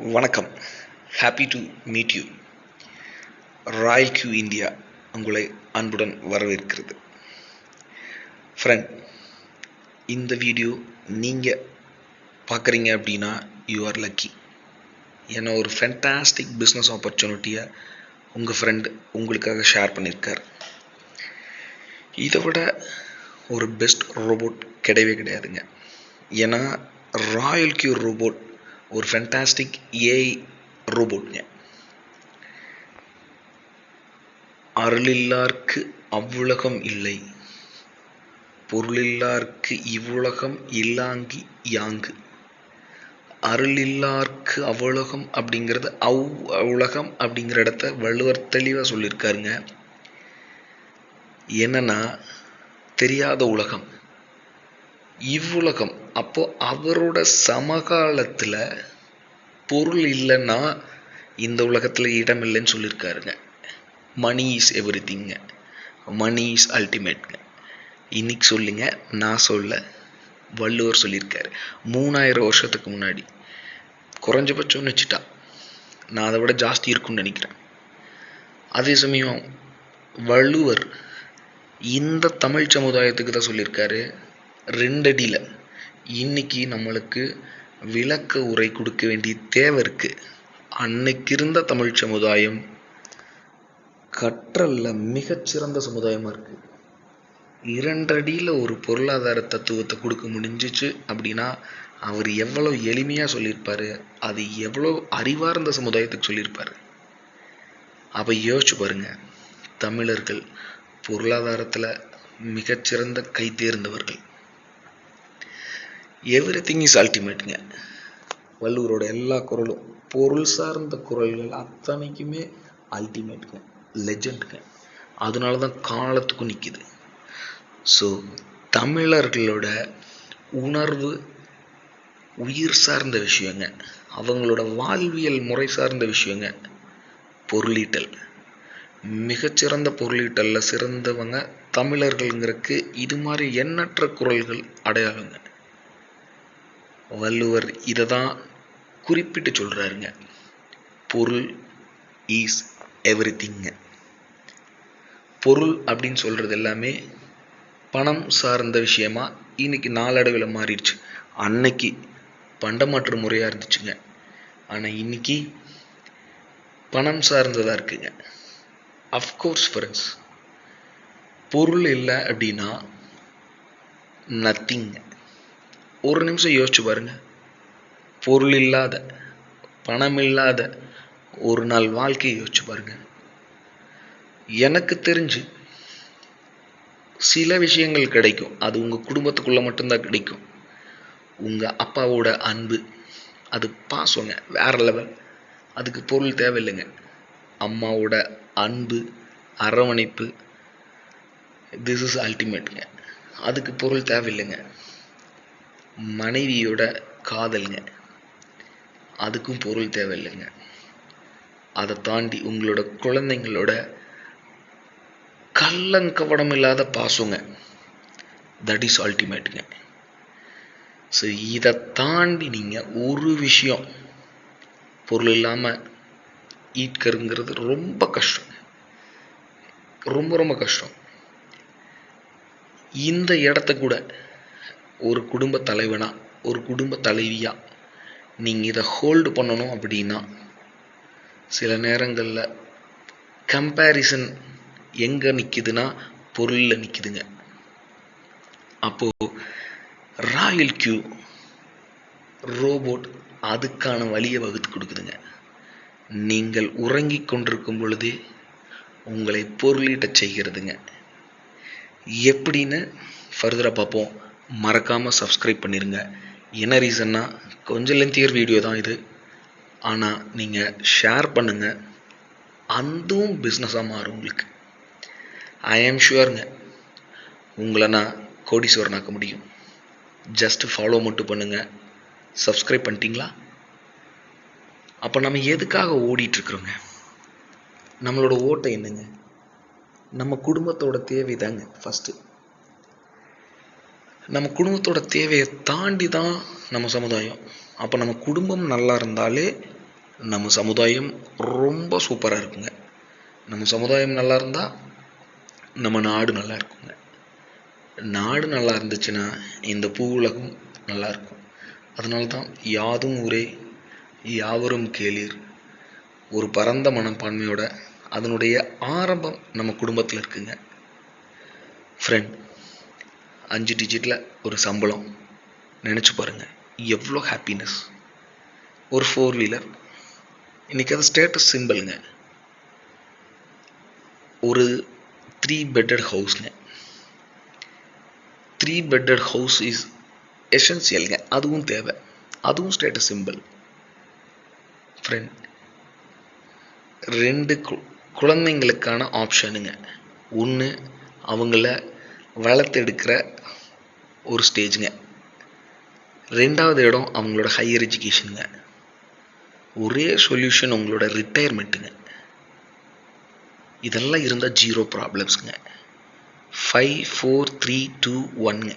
வணக்கம். Happy to meet you. Royal Q India உங்களை அன்புடன் வரவேற்கிறது. ஃப்ரெண்ட், இந்த வீடியோ நீங்கள் பார்க்குறீங்க அப்படின்னா யூ ஆர் லக்கி. ஏன்னா ஒரு ஃபென்டாஸ்டிக் பிஸ்னஸ் ஆப்பர்ச்சுனிட்டியை உங்கள் ஃப்ரெண்ட் உங்களுக்காக ஷேர் பண்ணியிருக்கார். இதை விட ஒரு பெஸ்ட் ரோபோட் கிடையவே கிடையாதுங்க. ஏன்னா ராயல் கியூ ரோபோட் ஒரு ஃபென்டாஸ்டிக் ஏஐ ரோபோட்ங்க. அருளில்லார்க்கு அவ்வுலகம் இல்லை, பொருளில்லார்க்கு இவ்வுலகம் இல்லாங்கி யாங்கு. அருளில்லார்க்கு அவ்வுலகம் அப்படிங்கிறது உலகம் அப்படிங்கிற இடத்த வள்ளுவர் தெளிவாக சொல்லியிருக்காருங்க. என்னன்னா தெரியாத உலகம் இவ்வுலகம். அப்போ அவரோட சமகாலத்தில் பொருள் இல்லைன்னா இந்த உலகத்தில் இடம் இல்லைன்னு சொல்லியிருக்காருங்க. மணி இஸ் எவ்ரி திங்க, மணி இஸ் அல்டிமேட்ங்க. இன்னைக்கு சொல்லுங்க, நான் சொல்ல, வள்ளுவர் சொல்லியிருக்காரு 3000 வருஷத்துக்கு முன்னாடி. குறைஞ்சபட்சம்னு வச்சுட்டா நான் அதை விட ஜாஸ்தி இருக்குன்னு நினைக்கிறேன். அதே சமயம் வள்ளுவர் இந்த தமிழ் சமுதாயத்துக்கு தான் சொல்லியிருக்காரு 2 அடியில். இன்னைக்கு நம்மளுக்கு விளக்க உரை கொடுக்க வேண்டிய தேவை இருக்கு. அன்னைக்கு இருந்த தமிழ் சமுதாயம் கற்றல்ல மிகச்சிறந்த சமுதாயமா இருக்கு. 2 அடியில் ஒரு பொருளாதார தத்துவத்தை கொடுக்க முடிஞ்சிச்சு அப்படின்னா அவர் எவ்வளவு எளிமையா சொல்லியிருப்பாரு, அது எவ்வளவு அறிவார்ந்த சமுதாயத்துக்கு சொல்லியிருப்பாரு. அப்ப யோசிச்சு பாருங்க, தமிழர்கள் பொருளாதாரத்துல மிகச்சிறந்த கை தேர்ந்தவர்கள். எவ்ரி திங் இஸ் அல்டிமேட்ங்க. வள்ளுவரோட எல்லா குரலும், பொருள் சார்ந்த குரல்கள் அத்தனைக்குமே அல்டிமேட்ங்க, லெஜெண்ட்ங்க. அதனால தான் காலத்துக்கும் நிற்கிது. ஸோ தமிழர்களோட உணர்வு உயிர் சார்ந்த விஷயங்க, அவங்களோட வாழ்வியல் முறை சார்ந்த விஷயங்க பொருளீட்டல். மிகச்சிறந்த பொருளீட்டல்ல சிறந்தவங்க தமிழர்கள்ங்கிறதுக்கு இது மாதிரி எண்ணற்ற குரல்கள் அடையாளங்க. வள்ளுவர் இதை தான் குறிப்பிட்டு சொல்றாருங்க. பொருள் இஸ் எவ்ரி திங்க. பொருள் அப்படின்னு சொல்றது எல்லாமே பணம் சார்ந்த விஷயமா இன்னைக்கு நாளடைவில் மாறிடுச்சு. அன்னைக்கு பண்டமாற்று முறையா இருந்துச்சுங்க, ஆனா இன்னைக்கு பணம் சார்ந்ததா இருக்குங்க. அஃப்கோர்ஸ் ஃப்ரெண்ட்ஸ், பொருள் இல்லை அப்படின்னா நத்திங். ஒரு நிமிஷம் யோசிச்சு பாருங்க, பொருள் இல்லாத, பணம் இல்லாத ஒரு நாள் வாழ்க்கையை யோசிச்சு பாருங்க. எனக்கு தெரிஞ்சு சில விஷயங்கள் கிடைக்கும், அது உங்க குடும்பத்துக்குள்ள மட்டும்தான் கிடைக்கும். உங்க அப்பாவோட அன்பு, அது பாசங்க, வேற லெவல். அதுக்கு பொருள் தேவையில்லைங்க. அம்மாவோட அன்பு, அரவணைப்பு, திஸ் இஸ் அல்டிமேட்ங்க. அதுக்கு பொருள் தேவையில்லைங்க. மனைவியோட காதல்ங்க, அதுக்கும் பொருள் தேவையில்லைங்க. அதை தாண்டி உங்களோட குழந்தைங்களோட கள்ளங்கவடம் இல்லாத பாசங்க, தட் இஸ் அல்டிமேட்டுங்க. ஸோ இதை தாண்டி நீங்கள் ஒரு விஷயம் பொருள் இல்லாமல் ஈட்கருங்கிறது ரொம்ப கஷ்டம், ரொம்ப ரொம்ப கஷ்டம். இந்த இடத்த கூட ஒரு குடும்ப தலைவனா, ஒரு குடும்ப தலைவியா நீங்கள் இதை ஹோல்டு பண்ணணும் அப்படின்னா சில நேரங்களில் கம்பேரிசன் எங்கே நிற்கிதுன்னா பொருளில் நிற்கிதுங்க. அப்போ ராயல் கியூ ரோபோட் அதுக்கான வழியை வகுத்து கொடுக்குதுங்க. நீங்கள் உறங்கிக் கொண்டிருக்கும் பொழுதே உங்களை பொருளீட்ட செய்கிறதுங்க. எப்படின்னு ஃபர்தராக பார்ப்போம். மறக்காமல் சப்ஸ்கிரைப் பண்ணிடுங்க. என்ன ரீசன்னா, கொஞ்சம் லென்த்தியர் வீடியோ தான் இது, ஆனால் நீங்கள் ஷேர் பண்ணுங்கள், அதுவும் பிஸ்னஸாக மாறும் உங்களுக்கு. ஐ ஆம் ஷுவருங்க, உங்களை நான் கோடீஸ்வரனாக்க முடியும். ஜஸ்ட் ஃபாலோ மட்டும் பண்ணுங்கள். சப்ஸ்கிரைப் பண்ணிட்டீங்களா? அப்போ நம்ம எதுக்காக ஓடிட்டுருக்குறோங்க? நம்மளோட ஓட்டை என்னங்க? நம்ம குடும்பத்தோட தேவை தாங்க ஃபஸ்ட்டு. நம்ம குடும்பத்தோட தேவையை தாண்டி தான் நம்ம சமுதாயம். அப்போ நம்ம குடும்பம் நல்லா இருந்தாலே நம்ம சமுதாயம் ரொம்ப சூப்பராக இருக்குங்க. நம்ம சமுதாயம் நல்லா இருந்தால் நம்ம நாடு நல்லா இருக்குங்க. நாடு நல்லா இருந்துச்சுன்னா இந்த பூ உலகம் நல்லா இருக்கும். அதனால தான் யாதும் ஊரே யாவரும் கேளீர் ஒரு பரந்த மனப்பான்மையோட அதனுடைய ஆரம்பம் நம்ம குடும்பத்தில் இருக்குங்க. ஃப்ரெண்ட், 5 டிஜிட்டில் ஒரு சம்பளம் நினச்சி பாருங்கள், எவ்வளோ ஹாப்பினஸ். ஒரு 4 வீலர், இன்றைக்கி அது ஸ்டேட்டஸ் சிம்பிளுங்க. ஒரு 3 பெட்டட் ஹவுஸ்ங்க. 3 பெட்டட் ஹவுஸ் இஸ் எசென்சியலுங்க. அதுவும் தேவை, அதுவும் ஸ்டேட்டஸ் சிம்பிள். ஃப்ரெண்ட், 2 குழந்தைங்களுக்கான ஆப்ஷனுங்க. ஒன்று அவங்கள வளர்த்தெடுக்கிற ஒரு ஸ்டேஜுங்க. 2வது இடம் அவங்களோட ஹையர் எஜுகேஷனுங்க. ஒரே சொல்யூஷன் உங்களோட ரிட்டையர்மெண்ட்டுங்க. இதெல்லாம் இருந்தால் 0 ப்ராப்ளம்ஸுங்க. 5 4 3 2 1ங்க.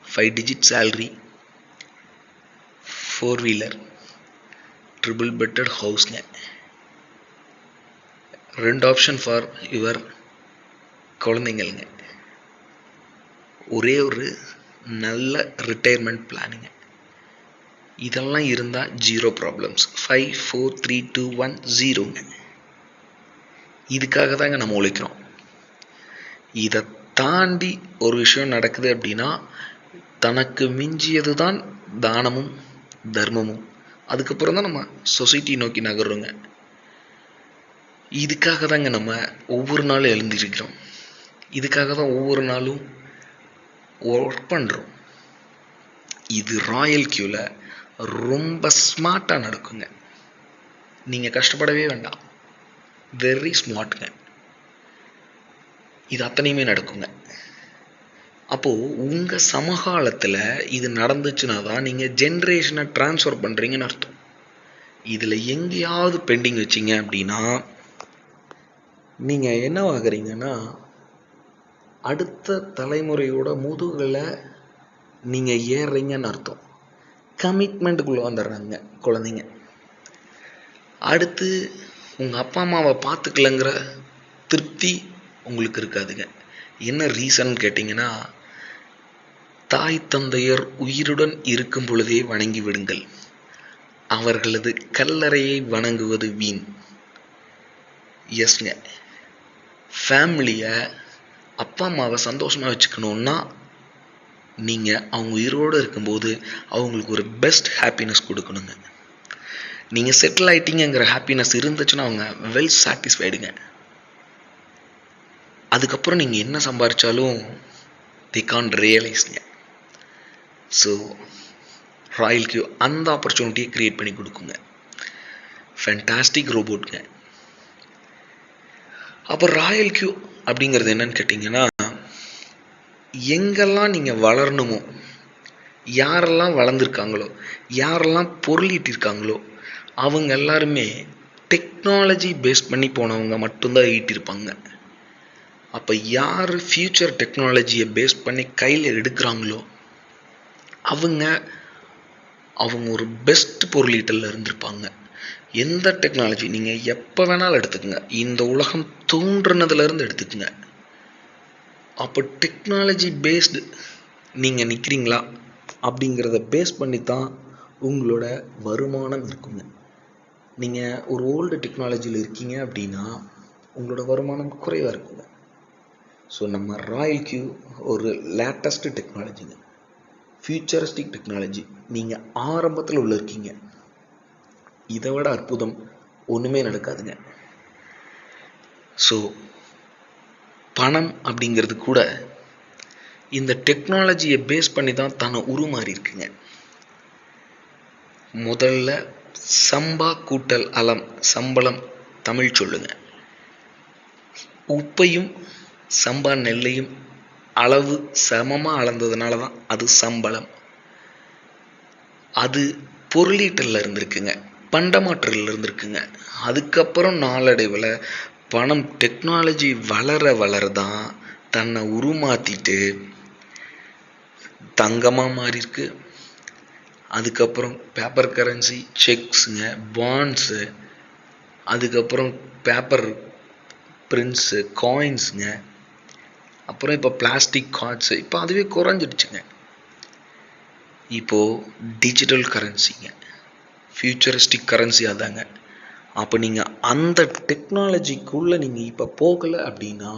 5 digit salary, 4 wheeler, triple bedded ஹவுஸ்ங்க. 2 ஆப்ஷன் ஃபார் யுவர் குழந்தைங்களுங்க. ஒரே ஒரு நல்ல ரிட்டையர்மெண்ட் பிளானுங்க. இதெல்லாம் இருந்தால் 0 ப்ராப்ளம்ஸ். 5 4 3 2 1 0ங்க. இதுக்காக தாங்க நம்ம உழைக்கிறோம். இதை தாண்டி ஒரு விஷயம் நடக்குது அப்படின்னா தனக்கு மிஞ்சியது தான் தானமும் தர்மமும். அதுக்கப்புறம் தான் நம்ம சொசைட்டி நோக்கி நகர்றோங்க. இதுக்காக தாங்க நம்ம ஒவ்வொரு நாளும் எழுந்திருக்கிறோம். இதுக்காக தான் ஒவ்வொரு நாளும் ஒர்க் பண்ணுறோம். இது ராயல் கியூவில் ரொம்ப ஸ்மார்ட்டாக நடக்குங்க. நீங்கள் கஷ்டப்படவே வேண்டாம், வெரி ஸ்மார்ட்டுங்க. இது அத்தனையுமே நடக்குங்க. அப்போது உங்கள் சமகாலத்தில் இது நடந்துச்சுன்னா தான் நீங்கள் ஜென்ரேஷனை ட்ரான்ஸ்ஃபர் பண்ணுறீங்கன்னு அர்த்தம். இதில் எங்கேயாவது பெண்டிங் வச்சிங்க அப்படின்னா நீங்கள் என்ன ஆகுறீங்கன்னா அடுத்த தலைமுறையோட முதுகில் நீங்கள் ஏறுறீங்கன்னு அர்த்தம். கமிட்மெண்ட்டுக்குள்ளே வந்துடுறாங்க குழந்தைங்க. அடுத்து உங்கள் அப்பா அம்மாவை பார்த்துக்கலங்கிற திருப்தி உங்களுக்கு இருக்காதுங்க. என்ன ரீசன் கேட்டிங்கன்னா, தாய் தந்தையர் உயிருடன் இருக்கும் பொழுதே வணங்கி விடுங்கள், அவர்களது கல்லறையை வணங்குவது வீண். எஸ்ங்க, ஃபேமிலியை அப்பா அம்மாவை சந்தோஷமாக வச்சுக்கணுன்னா நீங்கள் அவங்க உயிரோடு இருக்கும்போது அவங்களுக்கு ஒரு பெஸ்ட் ஹாப்பினஸ் கொடுக்கணுங்க. நீங்கள் செட்டில் ஆகிட்டீங்கிற ஹாப்பினஸ் இருந்துச்சுன்னா அவங்க வெல் சாட்டிஸ்ஃபைடுங்க. அதுக்கப்புறம் நீங்கள் என்ன சம்பாதிச்சாலும் தி கான் ரியலைஸ்ங்க. ஸோ ராயல் கியூ அந்த ஆப்பர்ச்சுனிட்டியை க்ரியேட் பண்ணி கொடுக்குங்க. ஃபேண்டாஸ்டிக் ரோபோட்டுங்க. அப்போ ராயல் கியூ அப்படிங்கிறது என்னன்னு கேட்டிங்கன்னா, எங்கெல்லாம் நீங்கள் வளரணுமோ, யாரெல்லாம் வளர்ந்துருக்காங்களோ, யாரெல்லாம் பொருளீட்டிருக்காங்களோ அவங்க எல்லாருமே டெக்னாலஜி பேஸ் பண்ணி போனவங்க மட்டும்தான் ஈட்டிருப்பாங்க. அப்போ யார் ஃப்யூச்சர் டெக்னாலஜியை பேஸ் பண்ணி கையில் எடுக்கிறாங்களோ அவங்க ஒரு பெஸ்ட் பொருளீட்டலில் இருந்திருப்பாங்க. எந்த டெக்னாலஜி நீங்கள் எப்போ வேணாலும் எடுத்துக்கோங்க, இந்த உலகம் தோன்றுனதுலேருந்து எடுத்துக்கோங்க. அப்போ டெக்னாலஜி பேஸ்டு நீங்கள் நிற்கிறீங்களா அப்படிங்கிறத பேஸ் பண்ணி தான் உங்களோட வருமானம் இருக்குங்க. நீங்கள் ஒரு ஓல்டு டெக்னாலஜியில் இருக்கீங்க அப்படின்னா உங்களோட வருமானம் குறைவாக இருக்குங்க. ஸோ நம்ம ராயல் கியூ ஒரு லேட்டஸ்ட்டு டெக்னாலஜிங்க, ஃபியூச்சரிஸ்டிக் டெக்னாலஜி. நீங்கள் ஆரம்பத்தில் உள்ள இருக்கீங்க. இதை விட அற்புதம் ஒன்றுமே நடக்காதுங்க. ஸோ பணம் அப்படிங்கிறது கூட இந்த டெக்னாலஜியை பேஸ் பண்ணி தான் தன்னை உருமாறி இருக்குங்க. முதல்ல சம்பா கூட்டல் அலம், சம்பளம் தமிழ் சொல்லுங்க. உப்பையும் சம்பா நெல்லையும் அளவு சமமாக அளந்ததுனால தான் அது சம்பளம். அது பொருளீட்டலில் இருந்திருக்குங்க, பண்டமாற்றலில் இருந்திருக்குங்க. அதுக்கப்புறம் நாளடைவில் பணம் டெக்னாலஜி வளர வளரதான் தன்னை உருமாற்றிட்டு தங்கமாக மாறியிருக்கு, அதுக்கப்புறம் பேப்பர் கரன்சி, செக்ஸுங்க, பாண்ட்ஸு, அதுக்கப்புறம் பேப்பர் பிரிண்ட்ஸு, காயின்ஸுங்க, அப்புறம் இப்போ பிளாஸ்டிக் கார்ட்ஸு. இப்போ அதுவே குறைஞ்சிடுச்சுங்க. இப்போது டிஜிட்டல் கரன்சிங்க, ஃபியூச்சரிஸ்டிக் கரன்சி அதாங்க. அப்போ நீங்கள் அந்த டெக்னாலஜிக்குள்ளே நீங்கள் இப்போ போகலை அப்படின்னா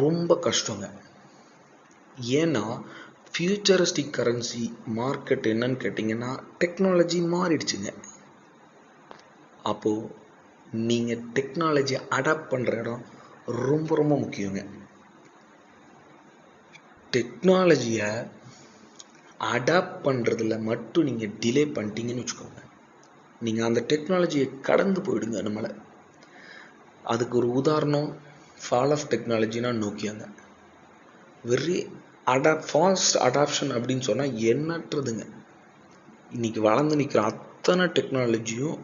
ரொம்ப கஷ்டங்க. ஏன்னா ஃபியூச்சரிஸ்டிக் கரன்சி மார்க்கெட் என்னன்னு கேட்டிங்கன்னா டெக்னாலஜி மாறிடுச்சுங்க. அப்போது நீங்கள் டெக்னாலஜியை அடாப்ட் பண்ணுற இடம் ரொம்ப ரொம்ப முக்கியங்க. டெக்னாலஜியை அடாப்ட் பண்ணுறதுல மட்டும் நீங்கள் டிலே பண்ணிட்டீங்கன்னு வச்சுக்கோங்க, நீங்கள் அந்த டெக்னாலஜியை கடந்து போயிடுங்க நம்மளை. அதுக்கு ஒரு உதாரணம் ஃபால் ஆஃப் டெக்னாலஜினா நோக்கியாங்க. வெரி ஃபாஸ்ட் அடாப்ஷன் அப்படின்னு சொன்னால் எண்ணற்றதுங்க. இன்றைக்கி வளர்ந்து நிற்கிற அத்தனை டெக்னாலஜியும்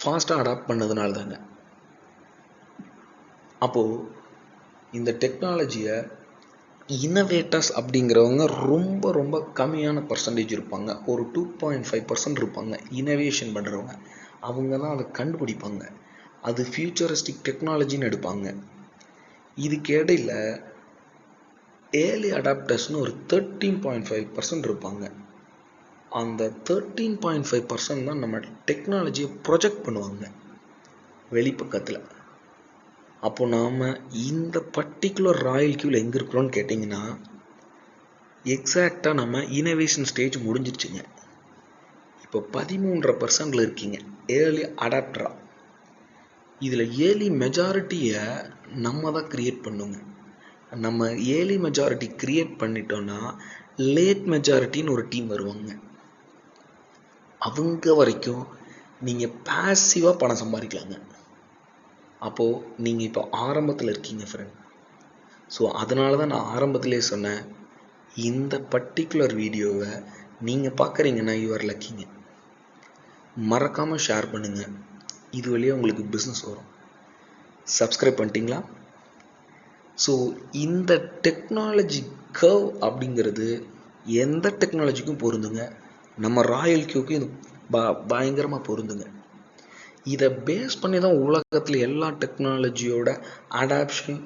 ஃபாஸ்ட்டாக அடாப்ட் பண்ணதுனால தாங்க. அப்போது இந்த டெக்னாலஜியை இன்னோவேட்டர்ஸ் அப்படிங்கிறவங்க ரொம்ப ரொம்ப கம்மியான பர்சன்டேஜ் இருப்பாங்க. ஒரு 2.5% இருப்பாங்க இன்னோவேஷன் பண்ணுறவங்க. அவங்க தான் அதை கண்டுபிடிப்பாங்க. அது ஃபியூச்சரிஸ்டிக் டெக்னாலஜின்னு எடுப்பாங்க. இதுக்கு இடையில் ஏர்லி அடாப்டர்ஸ்னு ஒரு 13.5% இருப்பாங்க. அந்த 13.5% தான் நம்ம டெக்னாலஜியை ப்ரொஜெக்ட் பண்ணுவாங்க வெளிப்பக்கத்தில். அப்போ நாம் இந்த பர்டிகுலர் ராயல் கியூவில் எங்கே இருக்கிறோன்னு கேட்டிங்கன்னா, எக்ஸாக்டாக நம்ம இனோவேஷன் ஸ்டேஜ் முடிஞ்சிருச்சுங்க. இப்போ 13% இருக்கீங்க ஏர்லி அடாப்டராக. இதில் ஏர்லி மெஜாரிட்டியை நம்ம தான் க்ரியேட் பண்ணுங்க. நம்ம ஏர்லி மெஜாரிட்டி க்ரியேட் பண்ணிட்டோன்னா லேட் மெஜாரிட்டின்னு ஒரு டீம் வருவாங்க. அவங்க வரைக்கும் நீங்கள் பேசிவாக பணம் சம்பாதிக்கலாங்க. அப்போது நீங்கள் இப்போ ஆரம்பத்தில் இருக்கீங்க ஃப்ரெண்ட். ஸோ அதனால தான் நான் ஆரம்பத்திலே சொன்னேன், இந்த பர்டிகுலர் வீடியோவை நீங்கள் பார்க்குறீங்கன்னா யூஆர் லக்கிங்க. மறக்காமல் ஷேர் பண்ணுங்கள். இது வழியாக உங்களுக்கு பிஸ்னஸ் வரும். சப்ஸ்கிரைப் பண்ணிட்டீங்களா? ஸோ இந்த டெக்னாலஜி கர்வ் அப்படிங்கிறது எந்த டெக்னாலஜிக்கும் பொருந்துங்க. நம்ம ராயல் கியூக்கும் இது பயங்கரமாக பொருந்துங்க. இதை பேஸ் பண்ணி தான் உலகத்தில் எல்லா டெக்னாலஜியோட adoption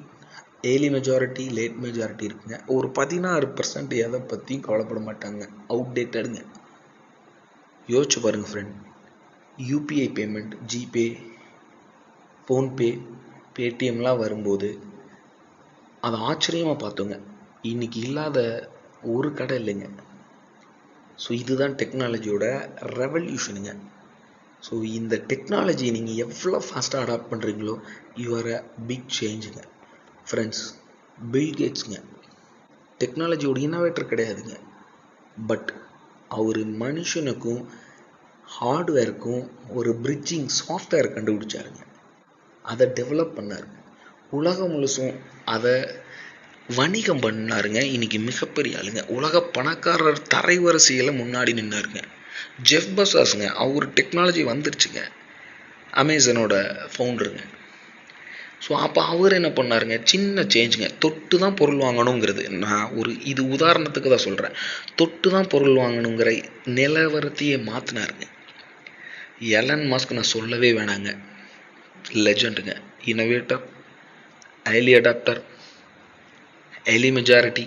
early majority late majority இருக்குங்க. ஒரு 16% எதை பற்றியும் கவலைப்பட மாட்டாங்க, அவுடேட்டடுங்க. யோசிச்சு பாருங்கள் friend. UPI payment, GPay, PhonePe, பேடிஎம்லாம் வரும்போது அதை ஆச்சரியமாக பார்த்தோங்க. இன்றைக்கி இல்லாத ஒரு கடை இல்லைங்க. ஸோ இதுதான் டெக்னாலஜியோட ரெவல்யூஷனுங்க. ஸோ இந்த டெக்னாலஜியை நீங்கள் எவ்வளோ ஃபாஸ்ட்டாக அடாப்ட் பண்ணுறீங்களோ யூஆர் அ பிக் சேஞ்சுங்க. ஃப்ரெண்ட்ஸ், பில் கேட்ஸுங்க டெக்னாலஜியோட இன்னோவேட்டர் கிடையாதுங்க. பட் அவர் மனுஷனுக்கும் ஹார்ட்வேருக்கும் ஒரு பிரிட்ஜிங் சாஃப்ட்வேர் கண்டுபிடிச்சாருங்க. அதை டெவலப் பண்ணாருங்க. உலகம் முழுசும் அதை வணிகம் பண்ணாருங்க. இன்றைக்கி மிகப்பெரிய ஆளுங்க. உலக பணக்காரர் தரைவரிசையில் முன்னாடி நின்னாருங்க. ஜெஃப் பெஸோஸ்ங்க, அவர் டெக்னாலஜி வந்துருச்சுங்க, அமேசானோட ஃபவுண்டருங்க. ஸோ அப்போ அவர் என்ன பண்ணாருங்க, சின்ன சேஞ்சுங்க. தொட்டு தான் பொருள் வாங்கணுங்கிறது, நான் இது உதாரணத்துக்கு தான் சொல்கிறேன். தொட்டு தான் பொருள் வாங்கணுங்கிற நிலவரத்தையே மாற்றினாருங்க. எலன் மஸ்க் நான் சொல்லவே வேணாங்க, லெஜண்டுங்க. Innovator, early adopter, early majority,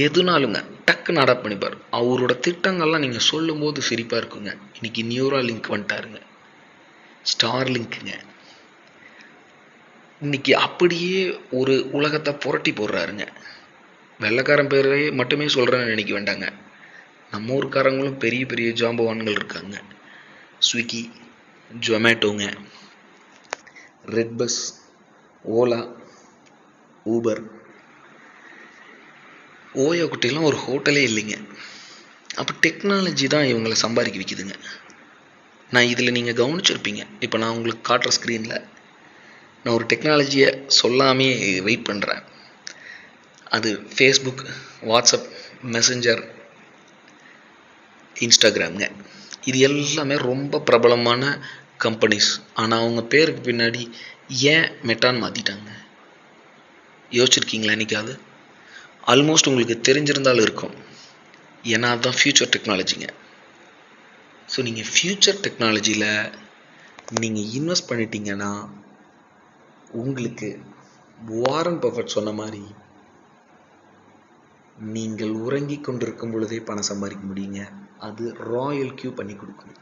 எதுனாலுங்க டக்குன்னு அடாப்ட் பண்ணிப்பார். அவரோட திட்டங்கள்லாம் நீங்கள் சொல்லும்போது சிரிப்பாக இருக்குங்க. இன்றைக்கி நியூரா லிங்க் வந்துட்டாருங்க, ஸ்டார் லிங்க்குங்க. இன்றைக்கி அப்படியே ஒரு உலகத்தை புரட்டி போடுறாருங்க. வெள்ளைக்காரன் பேரை மட்டுமே சொல்கிறேன்னு நினைக்க வேண்டாங்க, நம்ம ஊருக்காரங்களும் பெரிய பெரிய ஜாம்பவான்கள் இருக்காங்க. ஸ்விக்கி, ஜொமேட்டோங்க, ரெட்பஸ், ஓலா, ஊபர், ஓயோ குட்டையெல்லாம் ஒரு ஹோட்டலே இல்லைங்க. அப்போ டெக்னாலஜி தான் இவங்களை சம்பாதிக்க வைக்குதுங்க. நான் இதில் நீங்கள் கவனிச்சிருப்பீங்க. இப்போ நான் உங்களுக்கு காட்டுற ஸ்க்ரீனில் நான் ஒரு டெக்னாலஜியை சொல்லாமே வெயிட் பண்ணுறேன். அது ஃபேஸ்புக், வாட்ஸ்அப், மெசஞ்சர், இன்ஸ்டாகிராம்ங்க. இது எல்லாமே ரொம்ப பிரபலமான கம்பெனிஸ். ஆனால் அவங்க பேருக்கு பின்னாடி ஏன் மெட்டான்னு மாற்றிட்டாங்க யோசிச்சிருக்கீங்களா? என்றைக்காவது ஆல்மோஸ்ட் உங்களுக்கு தெரிஞ்சிருந்தாலும் இருக்கும். ஏன்னா அதுதான் ஃப்யூச்சர் டெக்னாலஜிங்க. ஸோ நீங்கள் ஃப்யூச்சர் டெக்னாலஜியில் நீங்கள் இன்வெஸ்ட் பண்ணிட்டீங்கன்னா உங்களுக்கு வாரன் பஃபெட் சொன்ன மாதிரி நீங்கள் உறங்கிக் கொண்டிருக்கும் பொழுதே பணம் சம்பாதிக்க முடியுங்க. அது ராயல் கியூ பண்ணி கொடுக்கும்.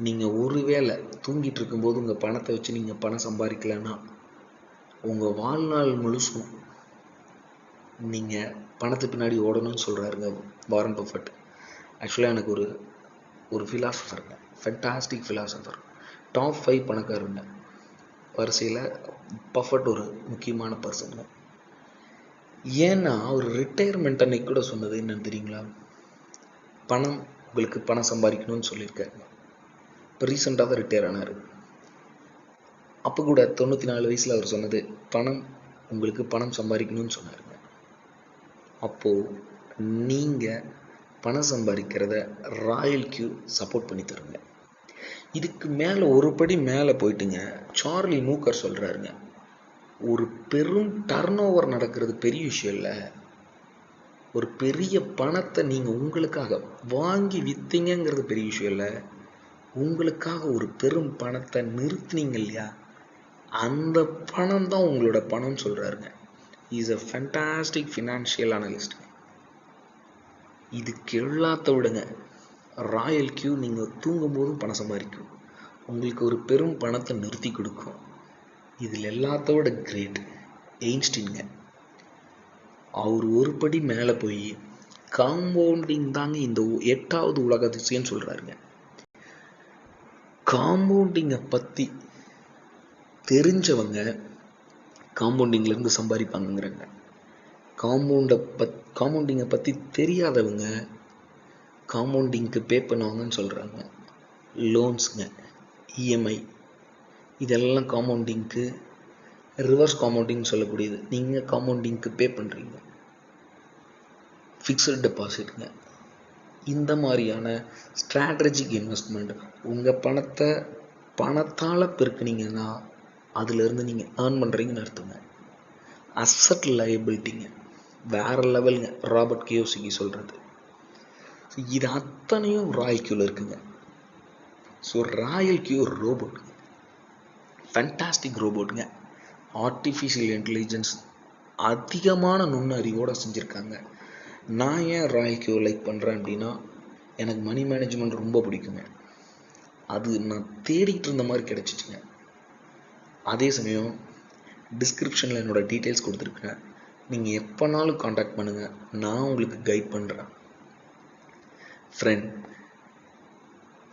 நீங்கள் ஒருவேளை தூங்கிட்டு இருக்கும்போது உங்கள் பணத்தை வச்சு நீங்கள் பணம் சம்பாதிக்கலைன்னா உங்கள் வாழ்நாள் முழுசும் நீங்கள் பணத்து பின்னாடி ஓடணும்னு சொல்கிறாருங்க வாரன் பஃபெட். ஆக்சுவலாக எனக்கு ஒரு ஃபிலாசபருங்க, ஃபென்டாஸ்டிக் ஃபிலாசபர். டாப் 5 பணக்காரங்க வரிசையில் பஃபெட் ஒரு முக்கியமான பர்சனுங்க. ஏன்னா அவர் ரிட்டையர்மெண்ட் அன்னைக்கு கூட சொன்னது என்னன்னு தெரியுங்களா? உங்களுக்கு பணம் சம்பாதிக்கணும்னு சொல்லியிருக்காருங்க. இப்போ ரீசெண்டாக தான் ரிட்டையர் ஆனார். அப்போ கூட 94 வயசில் அவர் சொன்னது உங்களுக்கு பணம் சம்பாதிக்கணும்னு சொன்னாருங்க. அப்போது நீங்கள் பணம் சம்பாதிக்கிறத ராயல் கியூ சப்போர்ட் பண்ணி தருங்க. இதுக்கு மேலே ஒரு படி மேலே போயிட்டுங்க, சார்லி மூக்கர் சொல்கிறாருங்க, ஒரு பெரும் டர்ன் ஓவர் நடக்கிறது பெரிய விஷயம் இல்லை. ஒரு பெரிய பணத்தை நீங்கள் உங்களுக்காக வாங்கி விற்றீங்கிறது பெரிய விஷயம் இல்லை. உங்களுக்காக ஒரு பெரும் பணத்தை நிறுத்தினீங்க இல்லையா, அந்த பணம் தான் உங்களோட பணம்னு சொல்கிறாருங்க. Is a fantastic financial analyst. இதுக்கு எல்லாத்த விடுங்க, ராயல் கியூ நீங்கள் தூங்கும் போதும் பணம் சம்பாதிக்கும், உங்களுக்கு ஒரு பெரும் பணத்தை நிறுத்தி கொடுக்கும். இதில் எல்லாத்தோட கிரேட் எயின்ஸ்டீனுங்க. அவர் ஒரு படி மேலே போய் காம்பவுண்டிங் தாங்க இந்த 8வது உலக அதிசயம்னு சொல்கிறாருங்க. காம்பவுண்டிங்கை பற்றி தெரிஞ்சவங்க காம்பவுண்டிங்லேருந்து சம்பாதிப்பாங்கங்கிறாங்க. காம்பவுண்டிங்கை பற்றி தெரியாதவங்க காம்பவுண்டிங்க்கு பே பண்ணுவாங்கன்னு சொல்கிறாங்க. லோன்ஸுங்க, இஎம்ஐ, இதெல்லாம் காம்பவுண்டிங்க்கு ரிவர்ஸ் காம்பவுண்டிங் சொல்லக்கூடியது. நீங்கள் காம்பவுண்டிங்க்கு பே பண்ணுறீங்க. ஃபிக்ஸட் டெபாசிட்ங்க, இந்த மாதிரியான ஸ்ட்ராட்டஜிக் இன்வெஸ்ட்மெண்ட். உங்கள் பணத்தால் பெருக்குனீங்கன்னா அதுலேருந்து நீங்கள் ஏர்ன் பண்ணுறீங்கன்னு அர்த்தங்க. அசட் லைபிலிட்டிங்க வேறு லெவலுங்க, ராபர்ட் கியோசாகி சொல்கிறது. இது அத்தனையும் ராயல் கியூவில் இருக்குங்க. ஸோ ராயல் கியூ ரோபோட்டுங்க, ஃபேண்டாஸ்டிக் ரோபோட்டுங்க. ஆர்டிஃபிஷியல் இன்டெலிஜென்ஸ் அதிகமான நுண்ணறிவோடு செஞ்சுருக்காங்க. நான் ஏன் ராயல் கியூ லைக் பண்ணுறேன் அப்படின்னா, எனக்கு மணி மேனேஜ்மெண்ட் ரொம்ப பிடிக்குங்க. அது நான் தேடிக்கிட்டு இருந்த மாதிரி கிடச்சிச்சுங்க. அதே சமயம் டிஸ்கிரிப்ஷனில் என்னோடய டீட்டெயில்ஸ் கொடுத்துருக்கேன். நீங்கள் எப்போனாலும் காண்டாக்ட் பண்ணுங்கள், நான் உங்களுக்கு கைட் பண்ணுறேன். ஃப்ரெண்ட்,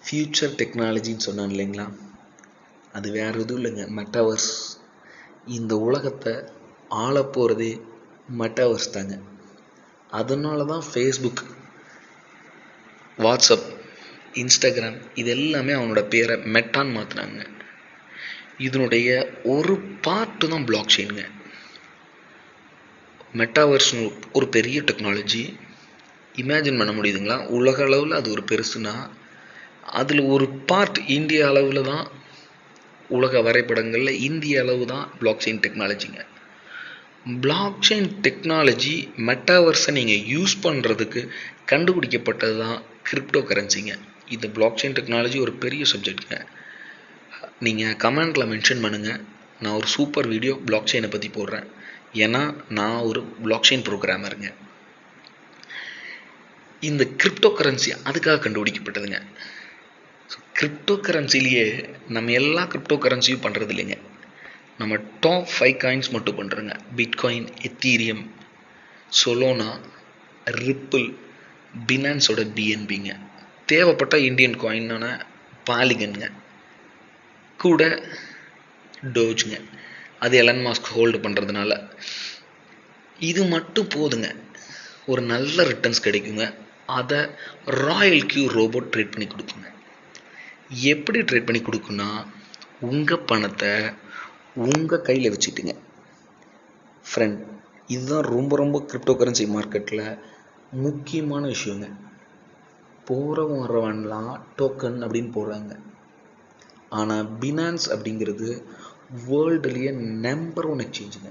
ஃப்யூச்சர் டெக்னாலஜின்னு சொன்னான் இல்லைங்களா, அது வேறு எதுவும் இல்லைங்க, மெட்டாவர்ஸ். இந்த உலகத்தை ஆள போகிறதே மெட்டாவர்ஸ் தாங்க. அதனால தான் ஃபேஸ்புக், வாட்ஸ்அப், இன்ஸ்டாகிராம் இது எல்லாமே அவனோட பேரை மெட்டான்னு மாற்றினாங்க. இதனுடைய ஒரு பார்ட்டு தான் பிளாக் செயினுங்க. மெட்டாவர்ஸ்னு ஒரு பெரிய டெக்னாலஜி. இமேஜின் பண்ண முடியுதுங்களா? உலக அளவில் அது ஒரு பெருசுனா அதில் ஒரு பார்ட் இந்திய அளவில் தான், உலக வரைபடங்களில் இந்திய அளவு தான் பிளாக் செயின் டெக்னாலஜிங்க. பிளாக் செயின் டெக்னாலஜி மெட்டாவர்ஸை நீங்கள் யூஸ் பண்ணுறதுக்கு கண்டுபிடிக்கப்பட்டது தான் கிரிப்டோ கரன்சிங்க. இந்த பிளாக் செயின் டெக்னாலஜி ஒரு பெரிய சப்ஜெக்டுங்க. நீங்கள் கமெண்டில் மென்ஷன் பண்ணுங்கள், நான் ஒரு சூப்பர் வீடியோ பிளாக் செயினை பற்றி போடுறேன். ஏன்னா நான் ஒரு பிளாக் செயின் ப்ரோக்ராமருங்க. இந்த கிரிப்டோ கரன்சி அதுக்காக கண்டுபிடிக்கப்பட்டதுங்க. ஸோ கிரிப்டோ கரன்சிலேயே நம்ம எல்லா கிரிப்டோ கரன்சியும் பண்ணுறது இல்லைங்க. நம்ம டாப் 5 காயின்ஸ் மட்டும் பண்ணுறோங்க. பிட்காயின், எத்தீரியம், சொலோனா, ரிப்பிள், பினான்ஸோட பிஎன்பிங்க, தேவைப்பட்ட இந்தியன் காயினான பாலிகனுங்க, கூட டோஜுங்க, அது எலன் மாஸ்க் ஹோல்டு பண்ணுறதுனால. இது மட்டும் போதுங்க, ஒரு நல்ல ரிட்டர்ன்ஸ் கிடைக்குங்க. அதை ராயல் கியூ ரோபோட் ட்ரேட் பண்ணி கொடுக்குங்க. எப்படி ட்ரேட் பண்ணி கொடுக்குன்னா, உங்கள் பணத்தை உங்கள் கையில் வச்சுட்டுங்க. ஃப்ரெண்ட், இதுதான் ரொம்ப ரொம்ப கிரிப்டோ கரன்சி மார்க்கெட்டில் முக்கியமான விஷயங்க. போகிறவன் வர்றவன்லாம் டோக்கன் அப்படின்னு போடுறாங்க. ஆனால் பினான்ஸ் அப்படிங்கிறது வேர்ல்டுலேயே நம்பர் 1 எக்ஸ்சேஞ்சுங்க.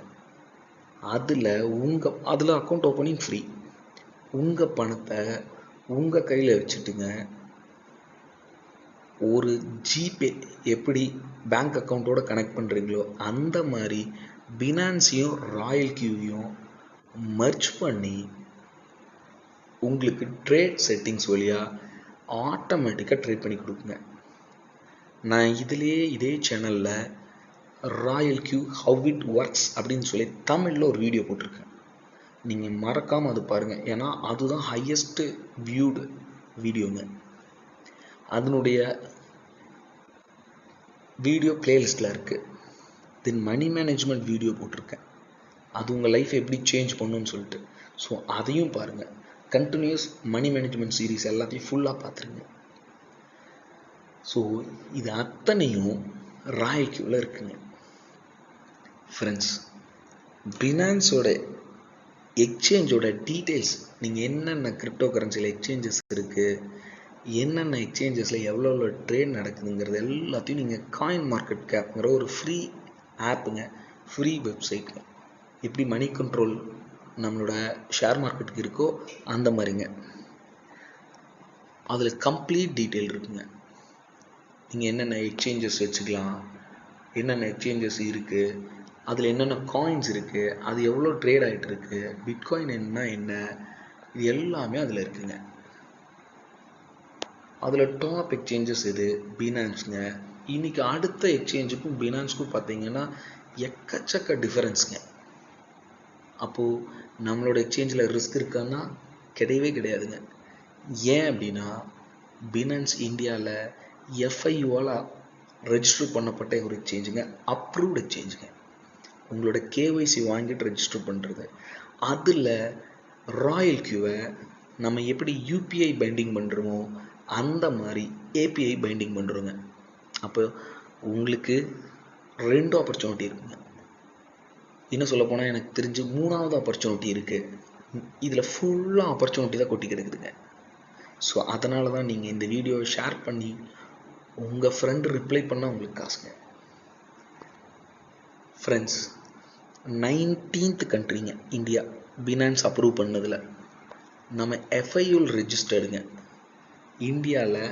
அதில் அக்கௌண்ட் ஓப்பனிங் ஃப்ரீ. உங்கள் பணத்தை உங்கள் கையில் வச்சுட்டுங்க ஒரு ஜிபே எப்படி பேங்க் அக்கௌண்ட்டோட கனெக்ட் பண்ணுறீங்களோ அந்த மாதிரி பினான்ஸையும் ராயல் கியூவையும் மர்ஜ் பண்ணி உங்களுக்கு ட்ரேட் செட்டிங்ஸ் வழியாக ஆட்டோமேட்டிக்காக ட்ரேட் பண்ணி கொடுக்குங்க. நான் இதே சேனலில் Royal Q how it works அப்படின்னு சொல்லி தமிழில் ஒரு வீடியோ போட்டிருக்கேன். நீங்கள் மறக்காமல் அது பாருங்கள். ஏன்னா அதுதான் ஹையஸ்ட் வியூடு வீடியோங்க. அதனுடைய வீடியோ பிளேலிஸ்ட்டில் இருக்குது. தென் மணி மேனேஜ்மெண்ட் வீடியோ போட்டிருக்கேன். அது உங்கள் லைஃப் எப்படி சேஞ்ச் பண்ணுன்னு சொல்லிட்டு. ஸோ அதையும் பாருங்கள். கண்டினியூஸ் மணி மேனேஜ்மெண்ட் சீரீஸ் எல்லாத்தையும் ஃபுல்லாக பார்த்துருங்க. ஸோ இது அத்தனையும் ராயல் கியூவில் இருக்குங்க. ஃப்ரெண்ட்ஸ், பினான்ஸோட எக்ஸ்சேஞ்சோட டீட்டெயில்ஸ், நீங்கள் என்னென்ன கிரிப்டோ கரன்சியில் எக்ஸ்சேஞ்சஸ் இருக்குது, என்னென்ன எக்ஸ்சேஞ்சஸில் எவ்வளோ ட்ரேட் நடக்குதுங்கிறது எல்லாத்தையும் நீங்கள் காயின் மார்க்கெட் கேப்ங்கிற ஒரு ஃப்ரீ ஆப்புங்க, ஃப்ரீ வெப்சைட்டுங்க. எப்படி மணி கண்ட்ரோல் நம்மளோட ஷேர் மார்க்கெட்டுக்கு இருக்கோ அந்த மாதிரிங்க. அதில் கம்ப்ளீட் டீட்டெயில் இருக்குங்க. நீங்கள் என்னென்ன எக்ஸ்சேஞ்சஸ் வச்சுக்கலாம், என்னென்ன எக்ஸ்சேஞ்சஸ் இருக்குது, அதில் என்னென்ன காயின்ஸ் இருக்குது, அது எவ்வளோ ட்ரேட் ஆகிட்டு இருக்கு, பிட்காயின் என்ன, இது எல்லாமே அதில் இருக்குங்க. அதில் டாப் எக்ஸ்சேஞ்சஸ் இது பினான்ஸுங்க. இன்றைக்கி அடுத்த எக்ஸ்சேஞ்சுக்கும் பினான்ஸுக்கும் பார்த்தீங்கன்னா எக்கச்சக்க டிஃபரன்ஸுங்க. அப்போது நம்மளோட எக்ஸ்சேஞ்சில் ரிஸ்க் இருக்கான்னா கிடையவே கிடையாதுங்க. ஏன் அப்படின்னா பினான்ஸ் இந்தியாவில் எஃப்ஐயூவால் ரெஜிஸ்டர் பண்ணப்பட்ட ஒரு எக்ஸ்சேஞ்சுங்க, அப்ரூவ்டு எக்ஸ்சேஞ்சுங்க. உங்களோட கேஒய்சி வாங்கிட்டு ரெஜிஸ்டர் பண்ணுறது. அதில் ராயல் கியூவை நம்ம எப்படி யூபிஐ பைண்டிங் பண்ணுறோமோ அந்த மாதிரி ஏபிஐ பைண்டிங் பண்ணுறோங்க. அப்போ உங்களுக்கு 2 ஆப்பர்ச்சுனிட்டி இருக்குங்க. இன்னும் சொல்ல போனால் எனக்கு தெரிஞ்சு 3வது ஆப்பர்ச்சுனிட்டி இருக்குது. இதில் ஃபுல்லாக ஆப்பர்ச்சுனிட்டி தான் கொட்டி கிடக்குதுங்க. ஸோ அதனால தான் நீங்கள் இந்த வீடியோவை ஷேர் பண்ணி உங்கள் ஃப்ரெண்டு ரிப்ளை பண்ணால் உங்களுக்கு காசுங்க. ஃப்ரெண்ட்ஸ், 19th கண்ட்ரிங்க இந்தியா பினான்ஸ் அப்ரூவ் பண்ணதில். நம்ம எஃப்ஐயூவில் ரெஜிஸ்டர்டுங்க. இந்தியாவில்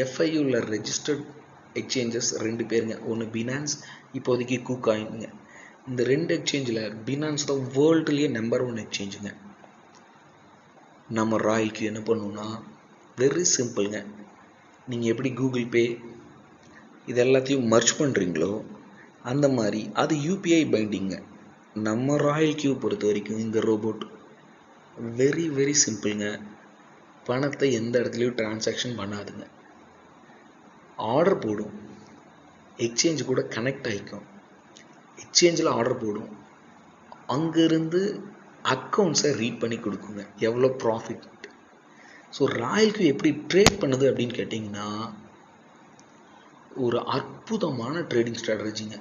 எஃப்ஐயூவில் ரெஜிஸ்டர்ட் எக்ஸ்சேஞ்சஸ் 2 பேருங்க. ஒன்று பினான்ஸ், இப்போதைக்கு கூகாயின்ங்க. இந்த 2 எக்ஸ்சேஞ்சில் பினான்ஸ் தான் வேர்ல்டுலேயே நம்பர் 1 எக்ஸ்சேஞ்சுங்க. நம்ம ராயல்க்கு என்ன பண்ணணும்னா வெரி சிம்பிளுங்க. நீங்கள் எப்படி கூகுள் பே இது எல்லாத்தையும் மர்ச் பண்ணுறீங்களோ அந்த மாதிரி அது யூபிஐ பைண்டிங்க. நம்ம ராயல் கியூ பொறுத்த வரைக்கும் இந்த ரோபோட் வெரி வெரி சிம்பிளுங்க. பணத்தை எந்த இடத்துலையும் டிரான்சாக்ஷன் பண்ணாதுங்க. ஆர்டர் போடும், எக்ஸ்சேஞ்சு கூட கனெக்ட் ஆகிக்கும், எக்ஸ்சேஞ்சில் ஆர்டர் போடும், அங்கேருந்து அக்கௌண்ட்ஸை ரீட் பண்ணி கொடுக்குங்க எவ்வளோ ப்ராஃபிட். ஸோ ராயல் கியூ எப்படி ட்ரேட் பண்ணுது அப்படின்னு கேட்டிங்கன்னா ஒரு அற்புதமான ட்ரேடிங் ஸ்ட்ராட்டஜிங்க.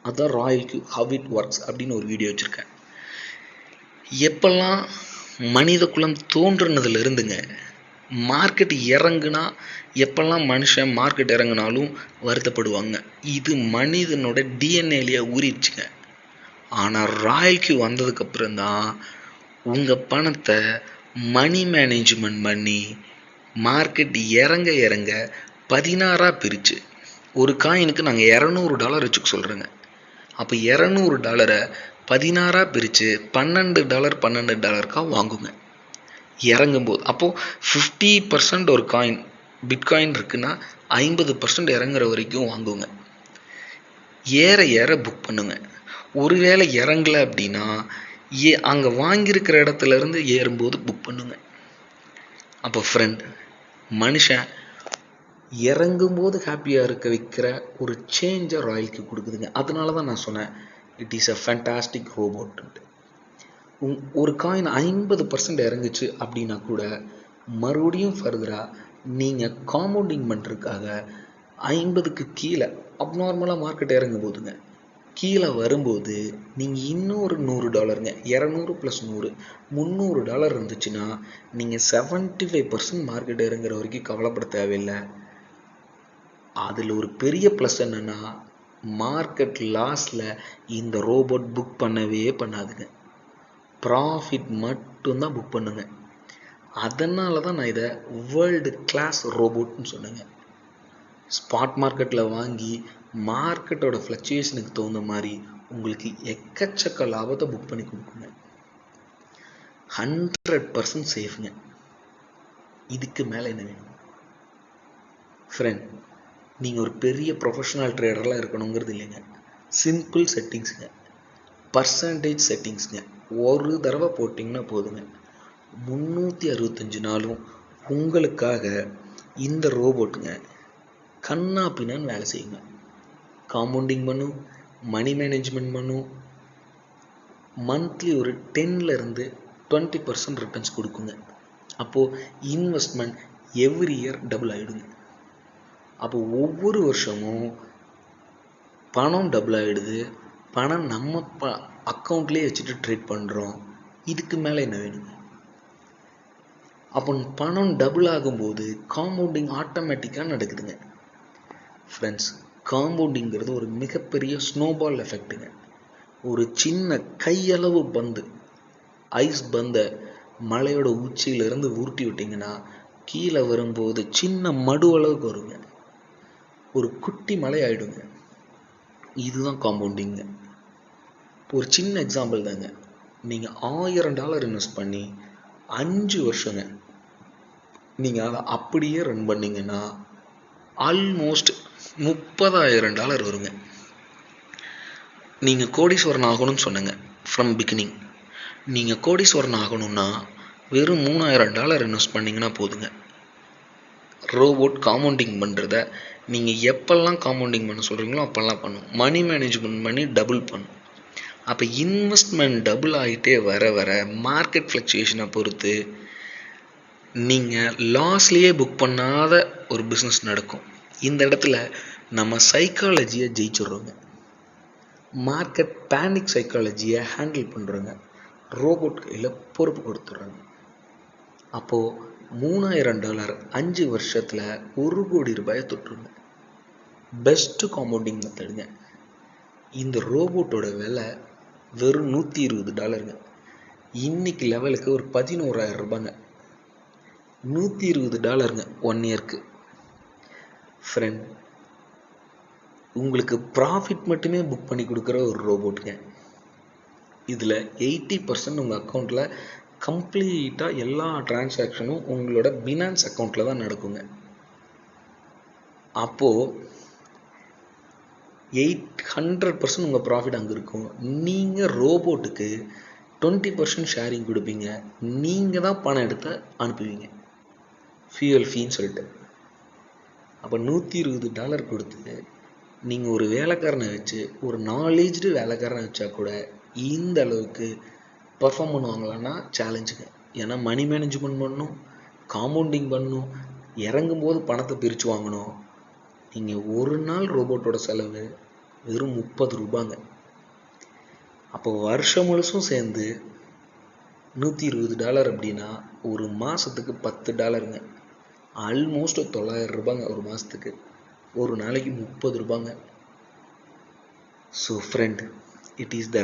அதுதான் Royal Q how it works அப்படின்னு ஒரு வீடியோ வச்சுருக்கேன். எப்பெல்லாம் மனித குலம் தோன்றுனதுல இருந்துங்க மார்க்கெட் இறங்குனா, எப்பெல்லாம் மனுஷன் மார்க்கெட் இறங்குனாலும் வருத்தப்படுவாங்க. இது மனிதனோட டிஎன்ஏலேயே ஊறிடுச்சுங்க. ஆனால் ராயல் கியூ வந்ததுக்கப்புறம் தான் உங்கள் பணத்தை மணி மேனேஜ்மெண்ட் பண்ணி மார்க்கெட் இறங்க இறங்க 16ஆக பிரித்து ஒரு காயினுக்கு நாங்கள் $200 வச்சுக்க சொல்கிறேங்க. அப்போ $200 16ஆக பிரித்து $12 வாங்குங்க இறங்கும்போது. அப்போது 50% ஒரு காயின் பிட்காயின் இருக்குன்னா 50% இறங்குற வரைக்கும் வாங்குங்க. ஏற ஏற புக் பண்ணுங்க. ஒருவேளை இறங்கலை அப்படின்னா அங்கே வாங்கியிருக்கிற இடத்துல இருந்து ஏறும்போது புக் பண்ணுங்க. அப்போ ஃப்ரெண்ட், மனுஷன் இறங்கும்போது ஹாப்பியாக இருக்க வைக்கிற ஒரு சேஞ்சை ராயல்க்கு கொடுக்குதுங்க. அதனால தான் நான் சொன்னேன் it is a fantastic robot. ஒரு காயின் 50% இறங்குச்சு அப்படின்னா கூட மறுபடியும் ஃபர்தராக நீங்கள் காம்பவுண்டிங் பண்ணுறதுக்காக 50க்கு கீழே அப்நார்மலாக மார்க்கெட் இறங்கும் போதுங்க கீழே வரும்போது நீங்கள் இன்னொரு $100ங்க, 200 + 100 $300 இருந்துச்சுன்னா நீங்கள் 75% மார்க்கெட் இறங்குற வரைக்கும் கவலைப்பட தேவையில்லை. அதில் ஒரு பெரிய ப்ளஸ் என்னென்னா மார்க்கெட் லாஸில் இந்த ரோபோட் புக் பண்ணவே பண்ணாதுங்க. ப்ராஃபிட் மட்டும்தான் புக் பண்ணுங்க. அதனால தான் நான் இதை வேர்ல்டு கிளாஸ் ரோபோட்னு சொன்னேங்க. ஸ்பாட் மார்க்கெட்டில் வாங்கி மார்க்கெட்டோட ஃப்ளக்சுவேஷனுக்கு தகுந்த மாதிரி உங்களுக்கு எக்கச்சக்க லாபத்தை புக் பண்ணி கொடுக்குங்க. 100% சேஃப்ங்க. இதுக்கு மேலே என்ன வேணும் ஃப்ரெண்ட்? நீங்கள் ஒரு பெரிய ப்ரொஃபஷனல் ட்ரேடர்லாம் இருக்கணுங்கிறது இல்லைங்க. சிம்பிள் செட்டிங்ஸுங்க, பர்சன்டேஜ் செட்டிங்ஸுங்க. ஒரு தடவை போட்டிங்கன்னா போதுங்க, 365 நாளும் உங்களுக்காக இந்த ரோபோட்டுங்க கண்ணா பின்னான்னு வேலை செய்யுங்க. காம்பவுண்டிங் பண்ணும், மணி மேனேஜ்மெண்ட் பண்ணும், மந்த்லி ஒரு 10% ரிட்டர்ன்ஸ் கொடுக்குங்க. அப்போது இன்வெஸ்ட்மெண்ட் எவ்ரி இயர் டபுள் ஆகிடுங்க. அப்போ ஒவ்வொரு வருஷமும் பணம் டபுள் ஆகிடுது. பணம் நம்ம அக்கௌண்ட்லேயே வச்சுட்டு ட்ரேட் பண்ணுறோம். இதுக்கு மேலே என்ன வேணுங்க? அப்போ பணம் டபுள் ஆகும்போது காம்பவுண்டிங் ஆட்டோமேட்டிக்காக நடக்குதுங்க. ஃப்ரெண்ட்ஸ், காம்பவுண்டிங்கிறது ஒரு மிகப்பெரிய ஸ்னோபால் எஃபெக்ட்டுங்க. ஒரு சின்ன கையளவு பந்து, ஐஸ் பந்தை மலையோட உச்சியிலிருந்து உருட்டி விட்டிங்கன்னா கீழே வரும்போது சின்ன மடு அளவுக்கு வருங்க. ஒரு குட்டி மலை ஆகிடுங்க. இதுதான் காம்பவுண்டிங்க. ஒரு சின்ன எக்ஸாம்பிள் தாங்க. நீங்கள் $1000 இன்வெஸ்ட் பண்ணி 5 வருஷங்க நீங்கள் அதை அப்படியே ரன் பண்ணிங்கன்னா ஆல்மோஸ்ட் $30,000 வருங்க. நீங்கள் கோடீஸ்வரன் ஆகணும்னு சொன்னேங்க ஃப்ரம் பிகினிங். நீங்கள் கோடீஸ்வரன் ஆகணும்னா வெறும் $3000 இன்வெஸ்ட் பண்ணிங்கன்னா போதுங்க. ரோபோட் காம்பவுண்டிங் பண்ணுறத நீங்கள் எப்பெல்லாம் காம்பவுண்டிங் பண்ண சொல்கிறீங்களோ அப்போல்லாம் பண்ணும். மணி மேனேஜ்மெண்ட் பண்ணி டபுள் பண்ணும். அப்போ இன்வெஸ்ட்மெண்ட் டபுள் ஆகிட்டே வர வர மார்க்கெட் ஃப்ளக்சுவேஷனை பொறுத்து நீங்கள் லாஸ்லேயே புக் பண்ணாத ஒரு பிஸ்னஸ் நடக்கும். இந்த இடத்துல நம்ம சைக்காலஜியை ஜெயிச்சுடுறோங்க. மார்க்கெட் பேனிக் சைக்காலஜியை ஹேண்டில் பண்ணுறோங்க. ரோபோட் கையில் பொறுப்பு கொடுத்துட்றாங்க. அப்போது $3000 5 வருஷத்தில் $1 கோடி தொட்டுருங்க. Best compounding மெத்தடுங்க. இந்த ரோபோட்டோட விலை வெறும் $120. இன்னைக்கு லெவலுக்கு ஒரு $11,000. $120 1 இயருக்கு. ஃப்ரெண்ட், உங்களுக்கு ப்ராஃபிட் மட்டுமே புக் பண்ணி கொடுக்குற ஒரு ரோபோட்டுங்க. இதில் 80% உங்கள் அக்கௌண்ட்டில் கம்ப்ளீட்டாக எல்லா டிரான்சாக்ஷனும் உங்களோட பினான்ஸ் அக்கௌண்ட்டில் தான் நடக்குங்க. அப்போது 100% உங்கள் ப்ராஃபிட் அங்கே இருக்கும். நீங்கள் ரோபோட்டுக்கு 20% ஷேரிங் கொடுப்பீங்க. நீங்கள் தான் பணம் எடுத்து அனுப்புவீங்க, ஃபியூயல் ஃபீன்னு சொல்லிட்டு. அப்போ $120 கொடுத்து நீங்கள் ஒரு வேலைக்காரனை வச்சு, ஒரு நாலேஜ்டு வேலைக்காரனை வச்சா கூட இந்த அளவுக்கு பர்ஃபார்ம் பண்ணுவாங்களான்னா சேலஞ்சுங்க. ஏன்னா மணி மேனேஜ்மெண்ட் பண்ணணும், காம்பவுண்டிங் பண்ணணும், இறங்கும் போது பணத்தை பிரித்து வாங்கணும். நீங்கள் ஒரு நாள் ரோபோட்டோட செலவு வெறும் $30. அப்போ வருஷம் முழுசும் சேர்ந்து $120 அப்படின்னா ஒரு மாதத்துக்கு $10. ஆல்மோஸ்ட் $900 ஒரு மாதத்துக்கு. ஒரு நாளைக்கு $30. So friend, it is the